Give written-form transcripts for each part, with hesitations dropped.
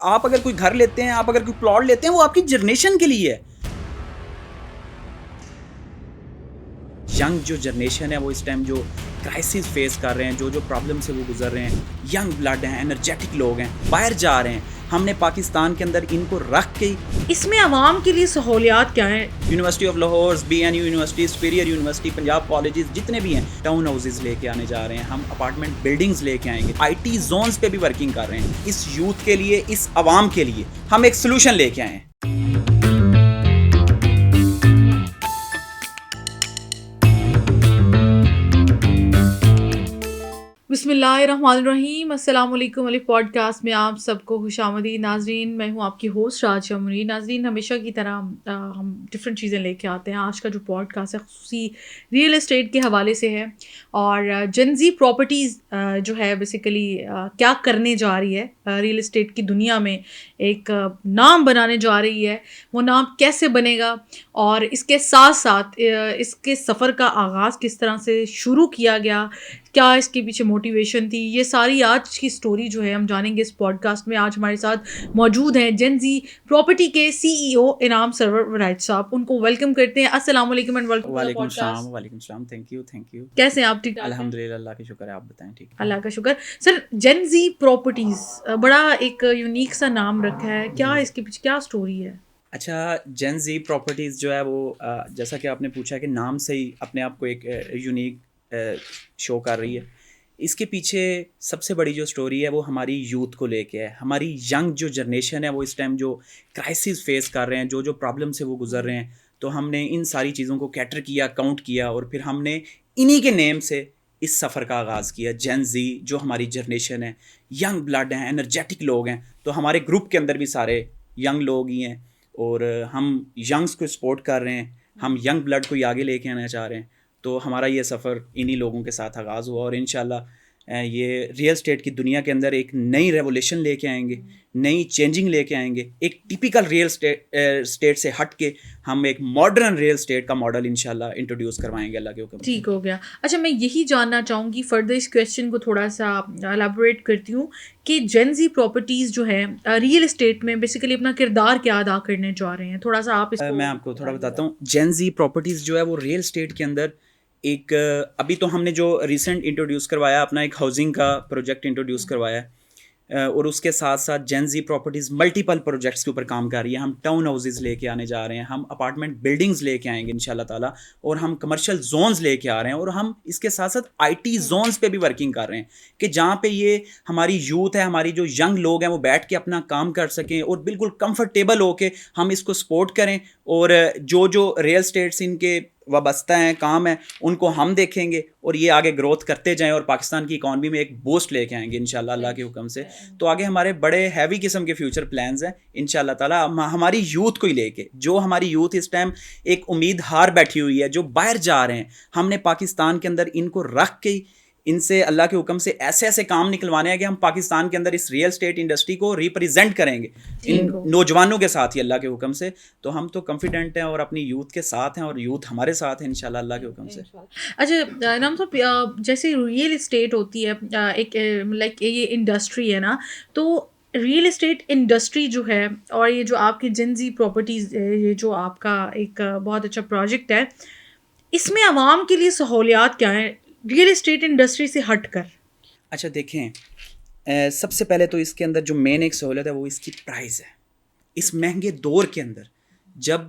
آپ اگر کوئی گھر لیتے ہیں, آپ اگر کوئی پلاٹ لیتے ہیں, وہ آپ کی جنریشن کے لیے ہے. ینگ جو جنریشن ہے وہ اس ٹائم جو کرائسس فیس کر رہے ہیں, جو پرابلم سے وہ گزر رہے ہیں, ینگ بلڈ ہیں, انرجیٹک لوگ ہیں, باہر جا رہے ہیں. ہم نے پاکستان کے اندر ان کو رکھ کے اس میں عوام کے لیے سہولیات کیا ہیں؟ University of Lahore, BNU university, superior university, Punjab colleges جتنے بھی ہیں, ٹاؤن ہاؤسز لے کے آنے جا رہے ہیں. ہم اپارٹمنٹ بلڈنگز لے کے آئیں گے. IT زونز پہ بھی ورکنگ کر رہے ہیں. اس یوتھ کے لیے, اس عوام کے لیے ہم ایک سلوشن لے کے آئے ہیں. بسم اللہ الرحمن الرحیم. السلام علیکم. علی پوڈ کاسٹ میں آپ سب کو خوش آمدید. ناظرین, میں ہوں آپ کی ہوسٹ راجہ منیر. ناظرین, ہمیشہ کی طرح ہم ڈفرینٹ چیزیں لے کے آتے ہیں. آج کا جو پوڈ کاسٹ ہے خصوصی ریئل اسٹیٹ کے حوالے سے ہے, اور جن زی پراپرٹیز جو ہے بیسیکلی کیا کرنے جا رہی ہے, ریئل اسٹیٹ کی دنیا میں ایک نام بنانے جا رہی ہے. وہ نام کیسے بنے گا, اور اس کے ساتھ ساتھ اس کے سفر کا آغاز کس طرح سے شروع کیا گیا, کیا اس کے پیچھے موٹیویشن تھی, یہ ساری آج کی سٹوری جو ہے ہم جانیں گے اس پوڈ کاسٹ میں. آج ہمارے ساتھ موجود ہیں جن زی پراپرٹی کے CEO انعام سرور وراج صاحب. ان کو ویلکم کرتے ہیں. السلام علیکم اینڈ ویلکم. وعلیکم السلام. وعلیکم السلام. Thank you. کیسے ہیں آپ؟ ٹھیک؟ الحمدللہ, اللہ کا شکر ہے. آپ بتائیں. ٹھیک, اللہ کا شکر. سر, جن زی پراپرٹیز بڑا ایک یونیک سا نام رکھا ہے, کیا اس کے پیچھے کیا سٹوری ہے؟ اچھا, جن زی پراپرٹیز جو ہے وہ جیسا کہ آپ نے پوچھا کہ نام سے ہی اپنے آپ کو ایک یونیک شو کر رہی ہے. اس کے پیچھے سب سے بڑی جو سٹوری ہے وہ ہماری یوتھ کو لے کے ہے. ہماری ینگ جو جنریشن ہے وہ اس ٹائم جو کرائسس فیس کر رہے ہیں, جو پرابلم سے وہ گزر رہے ہیں, تو ہم نے ان ساری چیزوں کو کیٹر کیا, کاؤنٹ کیا, اور پھر ہم نے انہی کے نیم سے اس سفر کا آغاز کیا. جین زی جو ہماری جنریشن ہے, ینگ بلڈ ہیں, انرجیٹک لوگ ہیں, تو ہمارے گروپ کے اندر بھی سارے ینگ لوگ ہی ہیں, اور ہم ینگس کو سپورٹ کر رہے ہیں. ہم ینگ بلڈ کو آگے لے کے آنا چاہ رہے ہیں. تو ہمارا یہ سفر انہی لوگوں کے ساتھ آغاز ہوا, اور انشاءاللہ یہ ریئل اسٹیٹ کی دنیا کے اندر ایک نئی ریولیوشن لے کے آئیں گے, نئی چینجنگ لے کے آئیں گے. ایک ٹیپیکل ریئل اسٹیٹ سے ہٹ کے ہم ایک ماڈرن ریئل اسٹیٹ کا ماڈل انشاءاللہ انٹروڈیوس کروائیں گے اللہ کے حکم سے. ٹھیک ہو گیا. اچھا, میں یہی جاننا چاہوں گی, فردر اس کویسچن کو تھوڑا سا الیبوریٹ کرتی ہوں کہ جن زی پراپرٹیز جو ہے ریئل اسٹیٹ میں بیسیکلی اپنا کردار کیا ادا کرنے جا رہے ہیں, تھوڑا سا آپ اس کو. میں آپ کو تھوڑا بتاتا ہوں. جن زی پراپرٹیز جو ہے وہ ریئل اسٹیٹ کے اندر ایک, ابھی تو ہم نے جو ریسنٹ انٹروڈیوس کروایا اپنا ایک ہاؤسنگ کا پروجیکٹ انٹروڈیوس کروایا, اور اس کے ساتھ ساتھ جین زی پراپرٹیز ملٹیپل پروجیکٹس کے اوپر کام کر رہی ہے. ہم ٹاؤن ہاؤسز لے کے آنے جا رہے ہیں, ہم اپارٹمنٹ بلڈنگز لے کے آئیں گے انشاءاللہ تعالیٰ, اور ہم کمرشل زونز لے کے آ رہے ہیں, اور ہم اس کے ساتھ ساتھ IT زونز پہ بھی ورکنگ کر رہے ہیں کہ جہاں پہ یہ ہماری یوتھ ہے, ہماری جو ینگ لوگ ہیں وہ بیٹھ کے اپنا کام کر سکیں, اور بالکل کمفرٹیبل ہو کے ہم اس کو سپورٹ کریں, اور جو ریئل اسٹیٹس ان کے وابستہ ہیں, کام ہیں, ان کو ہم دیکھیں گے, اور یہ آگے گروتھ کرتے جائیں, اور پاکستان کی اکانومی میں ایک بوسٹ لے کے آئیں گے انشاءاللہ اللہ کے حکم سے. تو آگے ہمارے بڑے ہیوی قسم کے فیوچر پلانز ہیں انشاءاللہ تعالیٰ, ہماری یوتھ کو ہی لے کے. جو ہماری یوتھ اس ٹائم ایک امید ہار بیٹھی ہوئی ہے, جو باہر جا رہے ہیں, ہم نے پاکستان کے اندر ان کو رکھ کے ان سے اللہ کے حکم سے ایسے کام نکلوانے ہیں کہ ہم پاکستان کے اندر اس ریئل اسٹیٹ انڈسٹری کو ریپریزنٹ کریں گے ان نوجوانوں کے ساتھ ہی اللہ کے حکم سے. تو ہم تو کانفیڈنٹ ہیں اور اپنی یوتھ کے ساتھ ہیں, اور یوتھ ہمارے ساتھ ہیں انشاءاللہ اللہ کے حکم سے. اچھا نام صاحب, جیسے ریئل اسٹیٹ ہوتی ہے ایک لائک یہ انڈسٹری ہے نا, تو ریئل اسٹیٹ انڈسٹری جو ہے, اور یہ جو آپ کی جن زی پراپرٹیز, یہ جو آپ کا ایک بہت اچھا پروجیکٹ ہے, اس میں عوام کے لیے سہولیات کیا ہیں ریئل اسٹیٹ انڈسٹری سے ہٹ کر؟ اچھا دیکھیں, سب سے پہلے تو اس کے اندر جو مین ایک سہولت ہے وہ اس کی پرائز ہے. اس مہنگے دور کے اندر جب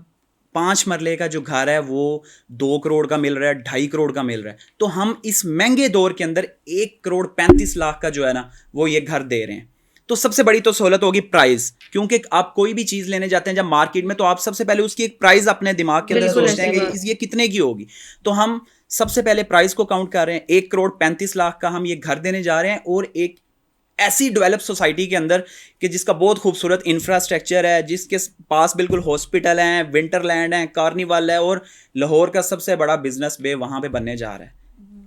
5 مرلے کا جو گھر ہے وہ 2 کروڑ کا مل رہا ہے, 2.5 کروڑ کا مل رہا ہے, تو ہم اس مہنگے دور کے اندر 1 کروڑ 35 لاکھ کا جو ہے نا وہ یہ گھر دے رہے ہیں. تو سب سے بڑی تو سہولت ہوگی پرائز, کیونکہ آپ کوئی بھی چیز لینے جاتے ہیں جب مارکیٹ میں, تو آپ سب سے پہلے اس کی ایک پرائز اپنے دماغ کے اندر سوچتے ہیں کہ یہ کتنے کی ہوگی. تو ہم سب سے پہلے پرائز کو کاؤنٹ کر رہے ہیں. 1 کروڑ 35 لاکھ کا ہم یہ گھر دینے جا رہے ہیں, اور ایک ایسی ڈیولپ سوسائٹی کے اندر کہ جس کا بہت خوبصورت انفراسٹرکچر ہے, جس کے پاس بالکل ہاسپٹل ہیں, ونٹر لینڈ ہیں, کارنیول ہے, اور لاہور کا سب سے بڑا بزنس بے وہاں پہ بننے جا رہا ہے.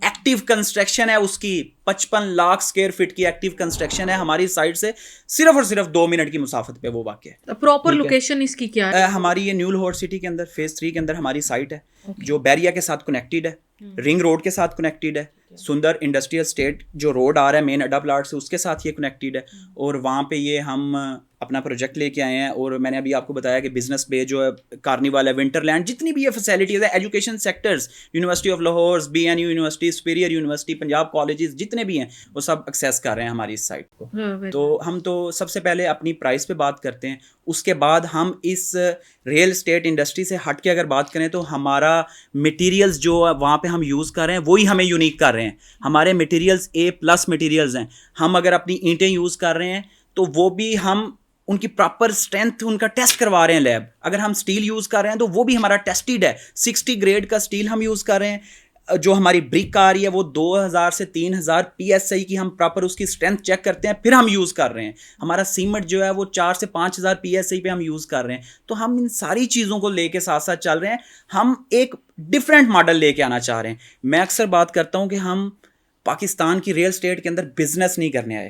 ایکٹیو کنسٹرکشن ہے اس کی 55 لاکھ اسکوائر فٹ کی ایکٹیو کنسٹرکشن ہے ہماری سائٹ سے, صرف اور صرف 2 منٹ کی مسافت پہ وہ واقع ہے. پراپر لوکیشن اس کی کیا ہے؟ ہماری یہ نیو لاہور سٹی کے اندر فیز 3 کے اندر ہماری سائٹ ہے, جو بیریا کے ساتھ کنیکٹیڈ ہے, رنگ روڈ کے ساتھ کنیکٹیڈ ہے, سندر انڈسٹریل اسٹیٹ جو روڈ آ رہا ہے مین اڈا پلاٹ سے اس کے ساتھ یہ کنیکٹیڈ ہے, اور وہاں پہ یہ ہم اپنا پروجیکٹ لے کے آئے ہیں, اور میں نے ابھی آپ کو بتایا کہ بزنس بے جو ہے, کارنیوال ہے, ونٹر لینڈ, جتنی بھی یہ فیسلٹیز ہیں, education sectors, university of Lahore, BNU university, superior university, Punjab colleges جتنے بھی ہیں وہ سب ایکسیس کر رہے ہیں ہماری اس سائٹ کو. تو ہم تو سب سے پہلے اپنی پرائس پہ بات کرتے ہیں, اس کے بعد ہم اس ریئل اسٹیٹ انڈسٹری سے ہٹ کے اگر بات کریں تو ہمارا مٹیریلز جو وہاں پہ ہم یوز کر رہے ہیں وہی ہمیں یونیک کر رہے ہیں. ہمارے مٹیریلز A+ مٹیریلز ہیں. ہم اگر اپنی اینٹیں یوز کر رہے ہیں تو وہ بھی ہم ان کی پراپر اسٹرینتھ ان کا ٹیسٹ کروا رہے ہیں لیب. اگر ہم اسٹیل یوز کر رہے ہیں تو وہ بھی ہمارا ٹیسٹڈ ہے, 60 گریڈ کا اسٹیل ہم یوز کر رہے ہیں. جو ہماری بریک آ رہی ہے وہ 2000 سے 3000 PSI کی ہم پراپر اس کی اسٹرینتھ چیک کرتے ہیں, پھر ہم یوز کر رہے ہیں. ہمارا سیمنٹ جو ہے وہ 4 سے 5000 PSI پہ ہم یوز کر رہے ہیں. تو ہم ان ساری چیزوں کو لے کے ساتھ ساتھ چل رہے ہیں. ہم ایک ڈفرینٹ ماڈل لے کے آنا چاہ رہے ہیں. میں اکثر بات کرتا ہوں کہ ہم پاکستان کی ریئل اسٹیٹ کے اندر بزنس نہیں کرنے آئے,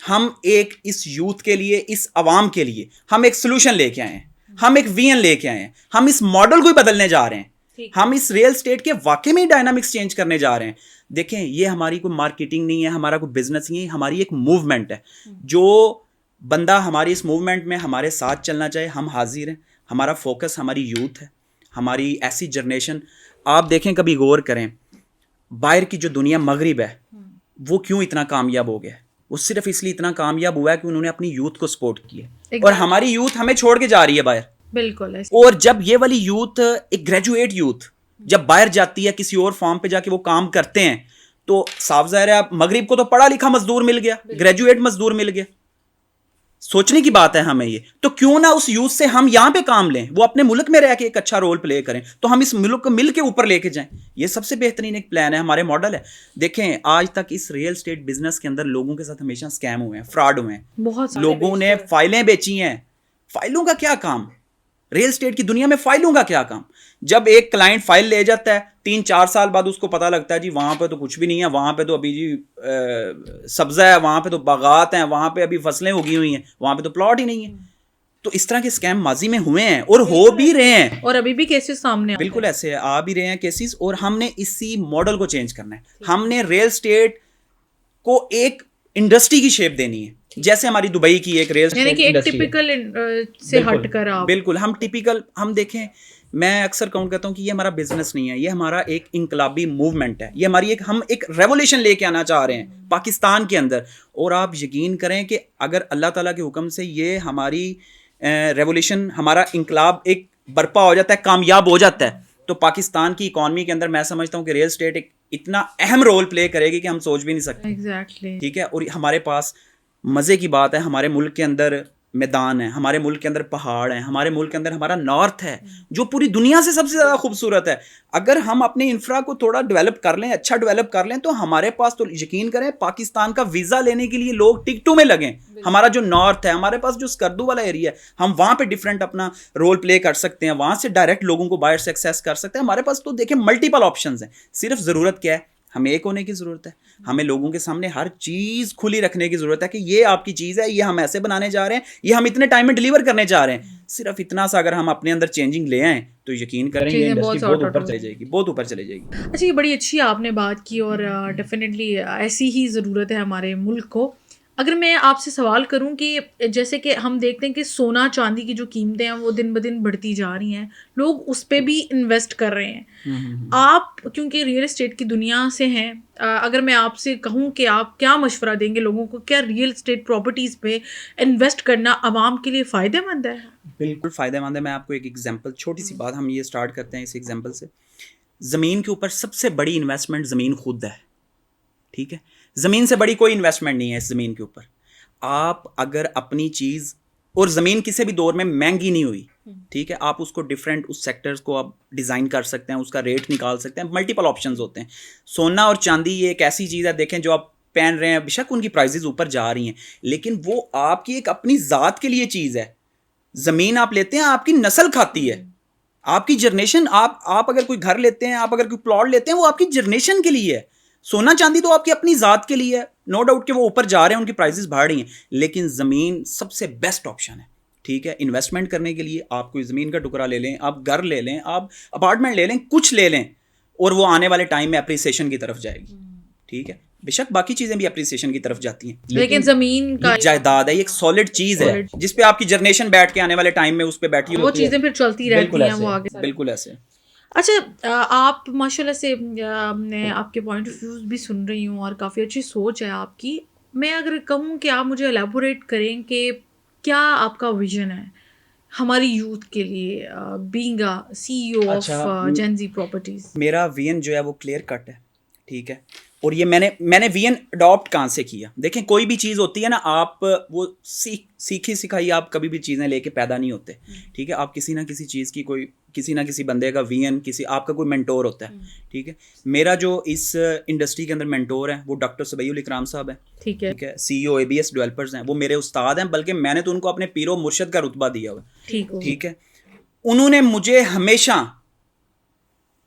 ہم ایک اس یوتھ کے لیے, اس عوام کے لیے ہم ایک سلوشن لے کے آئے ہیں, ہم ایک وین لے کے آئے ہیں, ہم اس ماڈل کو ہی بدلنے جا رہے ہیں, ہم اس ریئل اسٹیٹ کے واقعی میں ڈائنامکس چینج کرنے جا رہے ہیں. دیکھیں یہ ہماری کوئی مارکیٹنگ نہیں ہے, ہمارا کوئی بزنس نہیں ہے, ہماری ایک موومنٹ ہے. جو بندہ ہماری اس موومنٹ میں ہمارے ساتھ چلنا چاہے ہم حاضر ہیں. ہمارا فوکس ہماری یوتھ ہے, ہماری ایسی جنریشن. آپ دیکھیں کبھی غور کریں, باہر کی جو دنیا مغرب ہے وہ کیوں اتنا کامیاب ہو گیا ہے؟ وہ صرف اس لیے اتنا کامیاب ہوا ہے کہ انہوں نے اپنی یوتھ کو سپورٹ کیا, اور ہماری یوتھ ہمیں چھوڑ کے جا رہی ہے باہر. بالکل. اور جب یہ والی یوتھ, ایک گریجویٹ یوتھ جب باہر جاتی ہے کسی اور فارم پہ جا کے وہ کام کرتے ہیں, تو صاف ظاہر ہے مغرب کو تو پڑھا لکھا مزدور مل گیا, گریجویٹ مزدور مل گیا. سوچنے کی بات ہے ہمیں یہ. تو کیوں نہ اس یوتھ سے ہم یہاں پہ کام لیں, وہ اپنے ملک میں رہ کے ایک اچھا رول پلے کریں, تو ہم اس ملک کو مل کے اوپر لے کے جائیں. یہ سب سے بہترین ایک پلان ہے, ہمارے ماڈل ہے. دیکھیں آج تک اس ریئل اسٹیٹ بزنس کے اندر لوگوں کے ساتھ ہمیشہ اسکیم ہوئے ہیں, فراڈ ہوئے ہیں. بہت لوگوں نے فائلیں بیچی ہیں. فائلوں کا کیا کام؟ ریئل اسٹیٹ کی دنیا میں فائلوں کا کیا کام؟ جب ایک کلائنٹ فائل لے جاتا ہے 3-4 سال بعد اس کو پتہ لگتا ہے جی وہاں پہ تو کچھ بھی نہیں ہے, وہاں پہ تو ابھی جی سبزہ ہے, وہاں پہ تو باغات ہیں, وہاں پہ ابھی فصلیں اگی ہوئی ہیں, وہاں پہ تو پلاٹ ہی نہیں ہے. تو اس طرح کے اسکیم ماضی میں ہوئے ہیں اور ہو بھی رہے ہیں, اور ابھی بھی کیسز سامنے بالکل ایسے آ بھی رہے ہیں کیسز. اور ہم نے اسی ماڈل کو چینج کرنا ہے. ہم نے ریئل اسٹیٹ کو ایک انڈسٹری کی شیپ دینی ہے, جیسے ہماری دبئی کی ایک ریل یعنی کہ ایک ٹپیکل سے ہٹ کر. بالکل ہم ٹپیکل, ہم دیکھیں میں اکثر کاؤنٹ کرتا ہوں کہ یہ ہمارا بزنس نہیں ہے, یہ ہمارا ایک انقلابی موومنٹ ہے. یہ ہماری ہم ایک ریولیوشن لے کے آنا چاہ رہے ہیں پاکستان کے اندر. اور آپ یقین کریں کہ اگر اللہ تعالیٰ کے حکم سے یہ ہماری ریولیوشن, ہمارا انقلاب ایک برپا ہو جاتا ہے, کامیاب ہو جاتا ہے, تو پاکستان کی اکانومی کے اندر میں سمجھتا ہوں کہ ریئل اسٹیٹ ایک اتنا اہم رول پلے کرے گی کہ ہم سوچ بھی نہیں سکتے. ایگزیکٹلی. ٹھیک ہے. اور ہمارے پاس مزے کی بات ہے, ہمارے ملک کے اندر میدان ہے, ہمارے ملک کے اندر پہاڑ ہیں, ہمارے ملک کے اندر ہمارا نارتھ ہے جو پوری دنیا سے سب سے زیادہ خوبصورت ہے. اگر ہم اپنے انفرا کو تھوڑا ڈیولپ کر لیں, اچھا ڈیولپ کر لیں, تو ہمارے پاس تو یقین کریں پاکستان کا ویزا لینے کے لیے لوگ ٹکٹوں میں لگیں. ہمارا جو نارتھ ہے, ہمارے پاس جو اسکردو والا ایریا ہے, ہم وہاں پہ ڈفرینٹ اپنا رول پلے کر سکتے ہیں, وہاں سے ڈائریکٹ لوگوں کو باہر سے ایکسیس کر سکتے ہیں. ہمارے پاس تو دیکھیں ملٹیپل آپشنز ہیں. صرف ضرورت کیا ہے؟ ہمیں ایک ہونے کی ضرورت ہے. ہمیں لوگوں کے سامنے ہر چیز کھلی رکھنے کی ضرورت ہے کہ یہ آپ کی چیز ہے, یہ ہم ایسے بنانے جا رہے ہیں, یہ ہم اتنے ٹائم میں ڈیلیور کرنے جا رہے ہیں. صرف اتنا سا اگر ہم اپنے اندر چینجنگ لے آئیں تو یقین کریں یہ انڈسٹری بہت اوپر چلی جائے گی, بہت اوپر چلی جائے گی. اچھا, یہ بڑی اچھی آپ نے بات کی, اور ڈیفینیٹلی ایسی ہی ضرورت ہے ہمارے ملک کو. اگر میں آپ سے سوال کروں کہ جیسے کہ ہم دیکھتے ہیں کہ سونا چاندی کی جو قیمتیں ہیں وہ دن بدن بڑھتی جا رہی ہیں, لوگ اس پہ بھی انویسٹ کر رہے ہیں. آپ کیونکہ ریئل اسٹیٹ کی دنیا سے ہیں, اگر میں آپ سے کہوں کہ آپ کیا مشورہ دیں گے لوگوں کو, کیا ریئل اسٹیٹ پراپرٹیز پہ انویسٹ کرنا عوام کے لیے فائدہ مند ہے؟ بالکل فائدہ مند ہے. میں آپ کو ایک ایگزامپل, چھوٹی سی بات, ہم یہ اسٹارٹ کرتے ہیں اس ایگزامپل سے. زمین کے اوپر سب سے بڑی انویسٹمنٹ زمین خود ہے. ٹھیک ہے, زمین سے بڑی کوئی انویسٹمنٹ نہیں ہے اس زمین کے اوپر. آپ اگر اپنی چیز, اور زمین کسی بھی دور میں مہنگی نہیں ہوئی, ٹھیک ہے, آپ اس کو ڈفرینٹ اس سیکٹرز کو آپ ڈیزائن کر سکتے ہیں, اس کا ریٹ نکال سکتے ہیں, ملٹیپل آپشنز ہوتے ہیں. سونا اور چاندی یہ ایک ایسی چیز ہے, دیکھیں جو آپ پہن رہے ہیں, بے شک ان کی پرائزز اوپر جا رہی ہیں, لیکن وہ آپ کی ایک اپنی ذات کے لیے چیز ہے. زمین آپ لیتے ہیں, آپ کی نسل کھاتی ہے, آپ کی جنریشن, آپ اگر کوئی گھر لیتے ہیں, آپ اگر کوئی پلاٹ لیتے ہیں, وہ آپ کی جنریشن کے لیے ہے. سونا چاندی تو آپ کی اپنی ذات کے لیے ہے, نو ڈاؤٹ کہ وہ اوپر جا رہے ہیں, ان کی پرائزز بڑھ رہی ہیں, لیکن زمین سب سے بیسٹ آپشن ہے. ٹھیک ہے, انویسٹمنٹ کرنے کے لیے آپ کوئی زمین کا ٹکڑا لے لیں, آپ گھر لے لیں, آپ اپارٹمنٹ لے لیں, کچھ لے لیں, اور وہ آنے والے ٹائم میں اپریسیشن کی طرف جائے گی. ٹھیک ہے, بے شک باقی چیزیں بھی اپریسیشن کی طرف جاتی ہیں, لیکن زمین کا جائیداد ہے, یہ ایک سالڈ چیز ہے جس پہ آپ کی جنریشن بیٹھ کے آنے والے ٹائم میں اس پہ بیٹھی وہ چیزیں پھر چلتی رہتی ہیں وہ آگے. بالکل ایسے. اچھا آپ ماشاء اللہ سے میں آپ کے پوائنٹ آف ویوز بھی سن رہی ہوں اور کافی اچھی سوچ ہے آپ کی. میں اگر کہوں کہ آپ مجھے الیبوریٹ کریں کہ کیا آپ کا ویژن ہے ہماری یوتھ کے لیے being a C E O of Gen Z properties. میرا وین جو ہے وہ کلیئر کٹ ہے, ٹھیک ہے, اور یہ میں نے وین اڈاپٹ کہاں سے کیا. دیکھیں کوئی بھی چیز ہوتی ہے نا, آپ وہ سیکھی سکھائی آپ کبھی بھی چیزیں لے کے پیدا نہیں ہوتے, ٹھیک ہے. آپ کسی نہ کسی چیز کی کسی نہ کسی بندے کا وین, آپ کا کوئی مینٹور ہوتا ہے, ٹھیک ہے. میرا جو اس انڈسٹری کے اندر مینٹور ہے وہ ڈاکٹر صبیح الاکرام صاحب ہیں, ٹھیک ہے, سی ای او ABS ڈیولپرز ہیں. وہ میرے استاد ہیں, بلکہ میں نے تو ان کو اپنے پیر و مرشد کا رتبہ دیا ہوا ہے, ٹھیک ہے. انہوں نے مجھے ہمیشہ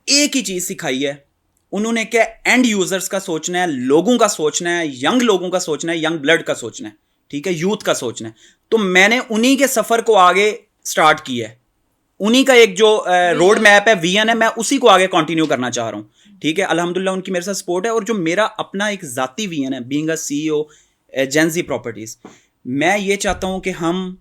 ایک ہی چیز سکھائی ہے. انہوں نے کیا اینڈ یوزرز کا سوچنا ہے, لوگوں کا سوچنا ہے, ینگ لوگوں کا سوچنا ہے, ینگ بلڈ کا سوچنا ہے, ٹھیک ہے, یوتھ کا سوچنا ہے. تو میں نے انہی کے سفر کو آگے سٹارٹ کیا ہے, انہی کا ایک جو روڈ میپ ہے, ویژن ہے, میں اسی کو آگے کنٹینیو کرنا چاہ رہا ہوں, ٹھیک ہے. الحمدللہ ان کی میرے ساتھ سپورٹ ہے. اور جو میرا اپنا ایک ذاتی ویژن ہے being a CEO Gen Z properties, میں یہ چاہتا ہوں کہ ہم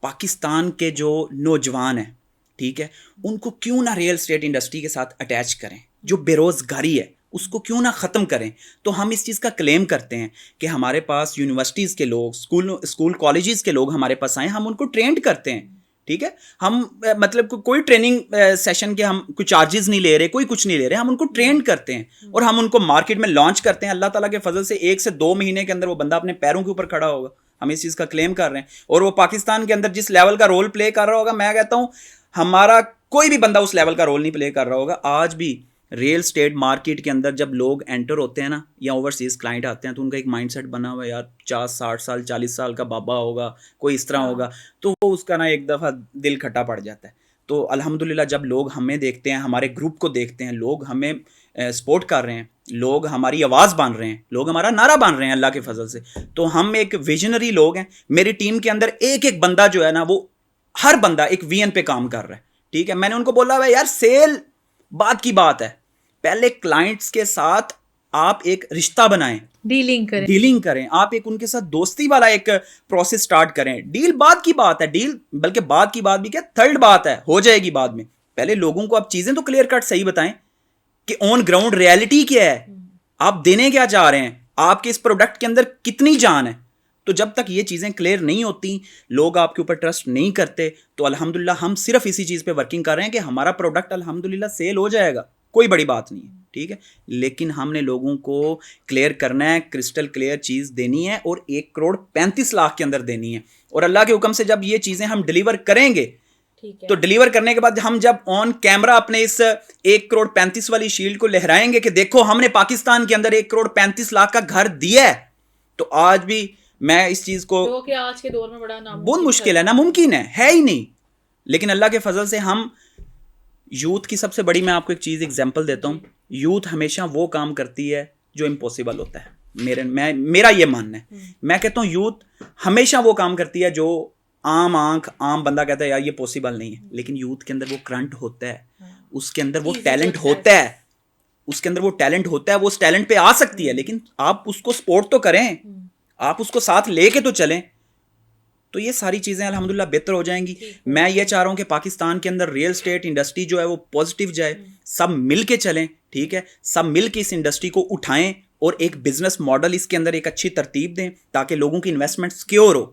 پاکستان کے جو نوجوان ہیں, ٹھیک ہے, ان کو کیوں نہ ریئل اسٹیٹ انڈسٹری کے ساتھ اٹیچ کریں. جو بے روزگاری ہے اس کو کیوں نہ ختم کریں. تو ہم اس چیز کا کلیم کرتے ہیں کہ ہمارے پاس یونیورسٹیز کے لوگ, اسکول کالجز کے لوگ ہمارے پاس آئیں, ہم ان کو ٹرینڈ کرتے ہیں, ٹھیک ہے. ہم مطلب کوئی ٹریننگ سیشن کے ہم کوئی چارجز نہیں لے رہے, کوئی کچھ نہیں لے رہے, ہم ان کو ٹرینڈ کرتے ہیں اور ہم ان کو مارکیٹ میں لانچ کرتے ہیں. اللہ تعالیٰ کے فضل سے 1 سے 2 مہینے کے اندر وہ بندہ اپنے پیروں کے اوپر کھڑا ہوگا. ہم اس چیز کا کلیم کر رہے ہیں, اور وہ پاکستان کے اندر جس لیول کا رول پلے کر رہا ہوگا, میں کہتا ہوں ہمارا کوئی بھی بندہ اس لیول کا رول نہیں پلے کر رہا ہوگا. آج بھی ریئل اسٹیٹ مارکیٹ کے اندر جب لوگ انٹر ہوتے ہیں نا, یا اوورسیز کلائنٹ آتے ہیں, تو ان کا ایک مائنڈ سیٹ بنا ہوا ہے, یار 50-60 سال 40 سال کا بابا ہوگا, کوئی اس طرح ہوگا, تو وہ اس کا نا ایک دفعہ دل کھٹا پڑ جاتا ہے. تو الحمدللہ جب لوگ ہمیں دیکھتے ہیں, ہمارے گروپ کو دیکھتے ہیں, لوگ ہمیں سپورٹ کر رہے ہیں, لوگ ہماری آواز بن رہے ہیں, لوگ ہمارا نعرہ بن رہے ہیں اللہ کے فضل سے, تو ہم ایک ویژنری لوگ ہیں. میری ٹیم کے اندر ایک بندہ جو ہے نا, وہ ہر بندہ ایک وین پہ کام کر رہا ہے, ٹھیک ہے. میں نے ان کو بولا ہے یار سیل بات کی بات ہے, پہلے کلائنٹس کے ساتھ آپ ایک رشتہ بنائیں, ڈیلنگ کریں, آپ ایک ان کے ساتھ دوستی والا ایک پروسیس سٹارٹ کریں. ڈیل بعد کی بات ہے, ڈیل بلکہ بعد کی بات بھی کیا, تھرڈ بات ہے, ہو جائے گی بعد میں. پہلے لوگوں کو آپ چیزیں تو کلیئر کٹ صحیح بتائیں کہ آن گراؤنڈ ریالٹی کیا ہے, آپ دینے کیا چاہ رہے ہیں, آپ کے اس پروڈکٹ کے اندر کتنی جان ہے. تو جب تک یہ چیزیں کلیئر نہیں ہوتی, لوگ آپ کے اوپر ٹرسٹ نہیں کرتے, تو الحمدللہ ہم صرف اسی چیز پہ ورکنگ کر رہے ہیں کہ ہمارا پروڈکٹ الحمدللہ سیل ہو جائے گا, کوئی بڑی بات نہیں ہے, ٹھیک ہے. لیکن ہم نے لوگوں کو کلیئر کرنا ہے, کرسٹل کلیئر چیز دینی ہے, اور 1,35,00,000 کے اندر دینی ہے. اور اللہ کے حکم سے جب یہ چیزیں ہم ڈیلیور کریں گے, تو ڈیلیور کرنے کے بعد ہم جب آن کیمرہ اپنے اس 1,35,00,000 والی شیلڈ کو لہرائیں گے کہ دیکھو ہم نے پاکستان کے اندر 1,35,00,000 کا گھر دیا ہے, تو آج بھی میں اس چیز کو آج کے دور میں بڑا بہت مشکل ہے, ناممکن ہے ہی نہیں. لیکن اللہ کے فضل سے ہم یوتھ کی سب سے بڑی, میں آپ کو ایک چیز ایگزامپل دیتا ہوں, یوتھ ہمیشہ وہ کام کرتی ہے جو امپاسبل ہوتا ہے. میرا یہ ماننا ہے, میں کہتا ہوں یوتھ ہمیشہ وہ کام کرتی ہے جو عام آنکھ عام بندہ کہتا ہے یار یہ پاسبل نہیں ہے, لیکن یوتھ کے اندر وہ کرنٹ ہوتا ہے, اس کے اندر وہ ٹیلنٹ ہوتا ہے, اس کے اندر وہ ٹیلنٹ ہوتا ہے, وہ اس ٹیلنٹ پہ آ سکتی ہے, لیکن آپ اس کو سپورٹ تو کریں, آپ اس کو ساتھ لے کے تو چلیں, تو یہ ساری چیزیں الحمدللہ بہتر ہو جائیں گی. میں یہ چاہ رہا ہوں کہ پاکستان کے اندر ریئل اسٹیٹ انڈسٹری جو ہے وہ پازیٹیو جائے, سب مل کے چلیں, ٹھیک ہے, سب مل کے اس انڈسٹری کو اٹھائیں اور ایک بزنس ماڈل اس کے اندر ایک اچھی ترتیب دیں تاکہ لوگوں کی انویسٹمنٹ سیکیور ہو.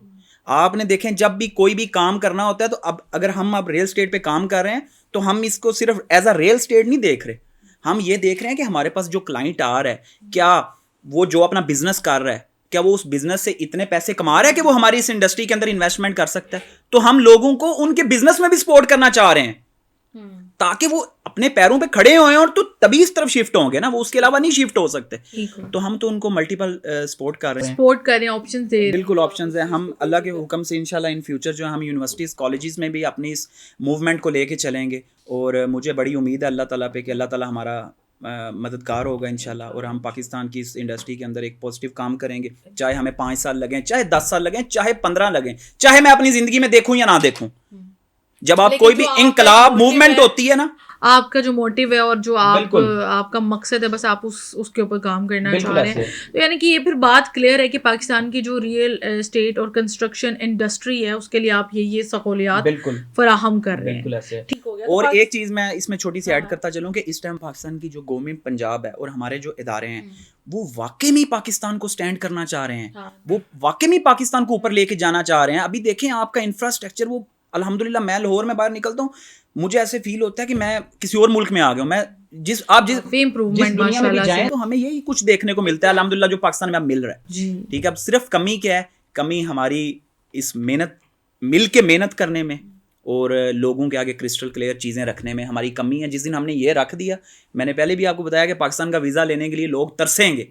آپ نے دیکھیں جب بھی کوئی بھی کام کرنا ہوتا ہے, تو اب اگر ہم ریئل اسٹیٹ پہ کام کر رہے ہیں تو ہم اس کو صرف ایز اے ریئل اسٹیٹ نہیں دیکھ رہے, ہم یہ دیکھ رہے ہیں کہ ہمارے پاس جو کلائنٹ آ رہا ہے, کیا وہ جو اپنا بزنس کر رہا ہے, کیا وہ اس بزنس سے اتنے پیسے کما رہا ہے کہ وہ ہماری اس انڈسٹری کے اندر انویسٹمنٹ کر سکتا ہے. تو ہم لوگوں کو ان کے بزنس میں بھی سپورٹ کرنا چاہ رہے ہیں تاکہ وہ اپنے پیروں پہ کھڑے ہوئے اور تو تبھی اس طرف شفٹ ہوں گے نا, وہ اس کے علاوہ نہیں شفٹ ہو سکتے. تو ہم تو ان کو ملٹیپل سپورٹ کر رہے ہیں, آپشنز دے, بالکل آپشنز ہیں. ہم اللہ کے حکم سے انشاءاللہ ان فیوچر جو ہم یونیورسٹیز کالجز میں بھی اپنی اس موومنٹ کو لے کے چلیں گے, اور مجھے بڑی امید ہے اللہ تعالیٰ پہ کہ اللہ تعالیٰ ہمارا مددگار ہوگا انشاءاللہ, اور ہم پاکستان کی اس انڈسٹری کے اندر ایک پازیٹیو کام کریں گے, چاہے ہمیں 5 سال لگیں, چاہے 10 سال لگیں, چاہے 15 لگیں, چاہے میں اپنی زندگی میں دیکھوں یا نہ دیکھوں. جب آپ کوئی بھی انقلاب موومنٹ ہوتی ہے نا, آپ کا جو موٹیو ہے اور جو آپ کا مقصد ہے بس آپ اس کے اوپر کام کرنا چاہ رہے ہیں. تو یعنی کہ یہ پھر بات کلیئر ہے کہ پاکستان کی جو ریئل اسٹیٹ اور کنسٹرکشن انڈسٹری ہے اس کے لیے آپ یہ سہولیات فراہم کر رہے ہیں. ٹھیک ہو گیا. اور ایک چیز میں اس میں چھوٹی سی ایڈ کرتا چلوں کہ اس ٹائم پاکستان کی جو گورنمنٹ پنجاب ہے اور ہمارے جو ادارے ہیں وہ واقعی میں پاکستان کو سٹینڈ کرنا چاہ رہے ہیں, وہ واقعی میں پاکستان کو اوپر لے کے جانا چاہ رہے ہیں. ابھی دیکھیں آپ کا انفراسٹرکچر, وہ الحمدللہ میں لاہور میں باہر نکلتا ہوں مجھے ایسے فیل ہوتا ہے کہ میں کسی اور ملک میں آ گیا ہوں. میں جس دنیا میں بھی جائیں تو ہمیں یہی کچھ دیکھنے کو ملتا ہے الحمدللہ جو پاکستان میں اب مل رہا ہے. ٹھیک ہے, اب صرف کمی کیا ہے, کمی ہماری اس مل کے محنت کرنے میں اور لوگوں کے آگے کرسٹل کلیئر چیزیں رکھنے میں ہماری کمی ہے. جس دن ہم نے یہ رکھ دیا, میں نے پہلے بھی آپ کو بتایا کہ پاکستان کا ویزا لینے کے لیے لوگ ترسیں گے,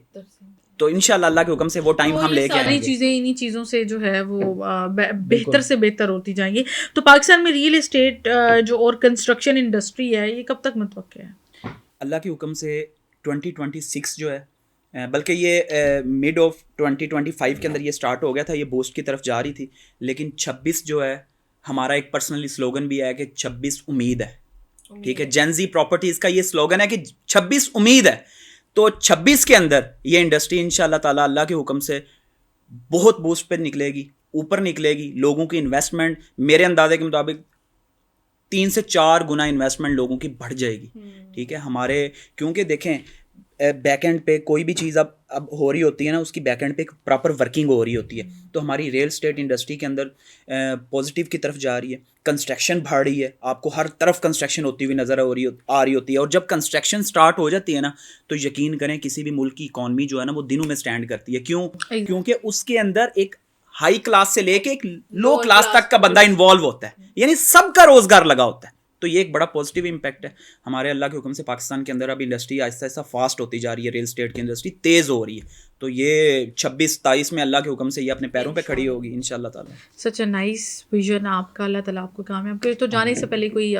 تو انشاءاللہ اللہ کے حکم سے وہ ٹائم ہم لے کے آئیں گے. چیزیں انہی چیزوں سے جو ہے وہ بہتر سے بہتر ہوتی جائیں گی. تو پاکستان میں ریئل اسٹیٹ جو اور کنسٹرکشن انڈسٹری ہے یہ کب تک متوقع ہے؟ اللہ کے حکم سے 2026 جو ہے, بلکہ یہ مڈ آف 2025 کے اندر یہ سٹارٹ ہو گیا تھا, یہ بوسٹ کی طرف جا رہی تھی, لیکن 26 جو ہے ہمارا ایک پرسنلی سلوگن بھی ہے کہ 26 امید ہے. ٹھیک ہے, جین زی پراپرٹیز کا یہ سلوگن ہے کہ 26 امید ہے. تو 26 کے اندر یہ انڈسٹری انشاءاللہ تعالیٰ اللہ کے حکم سے بہت بوسٹ پہ نکلے گی, اوپر نکلے گی. لوگوں کی انویسٹمنٹ میرے اندازے کے مطابق 3 سے 4 گنا انویسٹمنٹ لوگوں کی بڑھ جائے گی. ٹھیک ہے, ہمارے کیونکہ دیکھیں بیک اینڈ پہ کوئی بھی چیز اب ہو رہی ہوتی ہے نا, اس کی بیک اینڈ پہ ایک پراپر ورکنگ ہو رہی ہوتی ہے. تو ہماری ریئل اسٹیٹ انڈسٹری کے اندر پازیٹیو کی طرف جا رہی ہے, کنسٹرکشن بڑھ رہی ہے, آپ کو ہر طرف کنسٹرکشن ہوتی ہوئی نظر آ رہی ہوتی ہے. اور جب کنسٹرکشن سٹارٹ ہو جاتی ہے نا تو یقین کریں کسی بھی ملک کی اکانومی جو ہے نا وہ دنوں میں سٹینڈ کرتی ہے. کیوں؟ کیونکہ اس کے اندر ایک ہائی کلاس سے لے کے ایک لو کلاس تک کا بندہ انوالو ہوتا ہے, یعنی سب کا روزگار لگا ہوتا ہے. تو یہ ایک بڑا پازیٹیو امپیکٹ ہے ہمارے اللہ کے حکم سے. پاکستان کے اندر اب انڈسٹری آہستہ آہستہ فاسٹ ہوتی جا رہی ہے, ریل اسٹیٹ کی انڈسٹری تیز ہو رہی ہے. تو یہ 26-27 میں اللہ کے حکم سے یہ اپنے پیروں پہ کھڑی ہوگی انشاءاللہ تعالیٰ. سچ اے نائس ویژن آپ کا, اللہ تعالیٰ آپ کو کامیاب کرے. تو جانے سے پہلے کوئی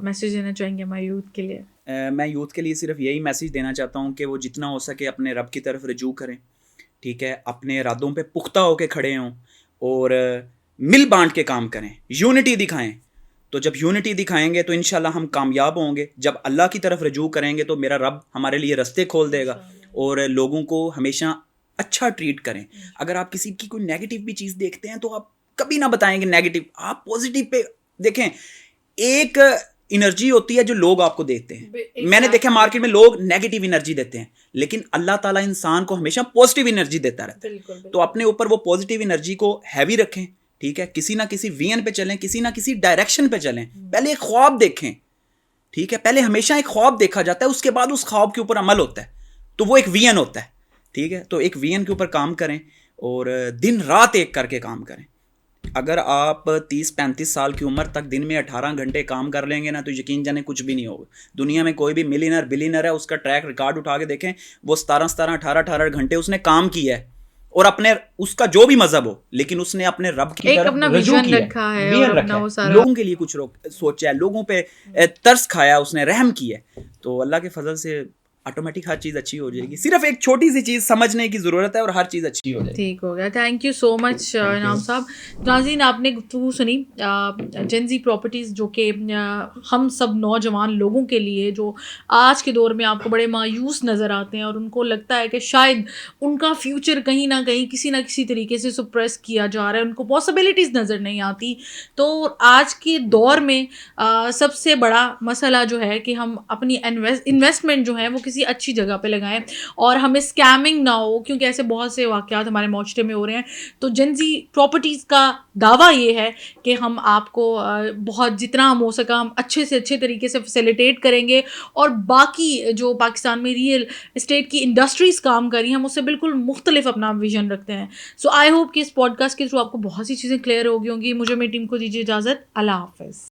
میسیج دینا چاہیں گے ہمارے یوتھ کے لیے؟ میں یوتھ کے لیے صرف یہی میسیج دینا چاہتا ہوں کہ وہ جتنا ہو سکے اپنے رب کی طرف رجوع کریں. ٹھیک ہے, اپنے ارادوں پہ پختہ ہو کے کھڑے ہوں اور مل بانٹ کے کام کریں, یونٹی دکھائیں. تو جب یونٹی دکھائیں گے تو انشاءاللہ ہم کامیاب ہوں گے. جب اللہ کی طرف رجوع کریں گے تو میرا رب ہمارے لیے رستے کھول دے گا. اور لوگوں کو ہمیشہ اچھا ٹریٹ کریں. اگر آپ کسی کی کوئی نیگیٹو بھی چیز دیکھتے ہیں تو آپ کبھی نہ بتائیں گے نیگیٹو, آپ پازیٹیو پہ دیکھیں. ایک انرجی ہوتی ہے جو لوگ آپ کو دیتے ہیں. میں نے دیکھا مارکیٹ میں لوگ نیگیٹو انرجی دیتے ہیں, لیکن اللہ تعالیٰ انسان کو ہمیشہ پازیٹیو انرجی دیتا رہتا ہے. تو اپنے اوپر وہ پازیٹیو انرجی کو ہیوی رکھیں. ٹھیک ہے, کسی نہ کسی وین پہ چلیں, کسی نہ کسی ڈائریکشن پہ چلیں. پہلے ایک خواب دیکھیں. ٹھیک ہے, پہلے ہمیشہ ایک خواب دیکھا جاتا ہے, اس کے بعد اس خواب کے اوپر عمل ہوتا ہے, تو وہ ایک وین ہوتا ہے. ٹھیک ہے, تو ایک وین کے اوپر کام کریں اور دن رات ایک کر کے کام کریں. اگر آپ 30-35 سال کی عمر تک دن میں 18 گھنٹے کام کر لیں گے نا تو یقین جانے کچھ بھی نہیں ہوگا. دنیا میں کوئی بھی ملینر بلینر ہے, اس کا ٹریک ریکارڈ اٹھا کے دیکھیں, وہ 17-18 گھنٹے اس نے کام کیا ہے اور اپنے اس کا جو بھی مذہب ہو, لیکن اس نے اپنے رب کی طرف رجوع کیا ہے, لوگوں کے لیے کچھ سوچا ہے, لوگوں پہ ترس کھایا, اس نے رحم کیا ہے. تو اللہ کے فضل سے آٹومیٹک ہر چیز اچھی ہو جائے گی. صرف ایک چھوٹی سی چیز سمجھنے کی ضرورت ہے اور ہر چیز اچھی ہو جائے گی. ٹھیک ہو گیا. تھینک یو سو مچ انعام صاحب. ناظرین, آپ نے گفتگو سنی جین زی پراپرٹیز, جو کہ ہم سب نوجوان لوگوں کے لیے جو آج کے دور میں آپ کو بڑے مایوس نظر آتے ہیں اور ان کو لگتا ہے کہ شاید ان کا فیوچر کہیں نہ کہیں کسی نہ کسی طریقے سے سپریس کیا جا رہا ہے, ان کو پاسبلٹیز نظر نہیں آتی. تو آج کے دور میں سب سے بڑا مسئلہ جو ہے کہ ہم اپنی انویسٹمنٹ جو ہے وہ کسی اچھی جگہ پہ لگائیں اور ہمیں اسکیمنگ نہ ہو, کیونکہ ایسے بہت سے واقعات ہمارے معاشرے میں ہو رہے ہیں. تو جین زی پراپرٹیز کا دعویٰ یہ ہے کہ ہم آپ کو بہت جتنا ہم ہو سکا ہم اچھے سے اچھے طریقے سے فیسیلیٹیٹ کریں گے, اور باقی جو پاکستان میں ریئل اسٹیٹ کی انڈسٹریز کام کر رہی ہیں ہم اس سے بالکل مختلف اپنا ویژن رکھتے ہیں. سو آئی ہوپ کہ اس پوڈ کاسٹ کے تھرو آپ کو بہت سی چیزیں کلیئر ہو گئی ہوں گی. مجھے میری ٹیم کو دیجیے اجازت. اللہ حافظ.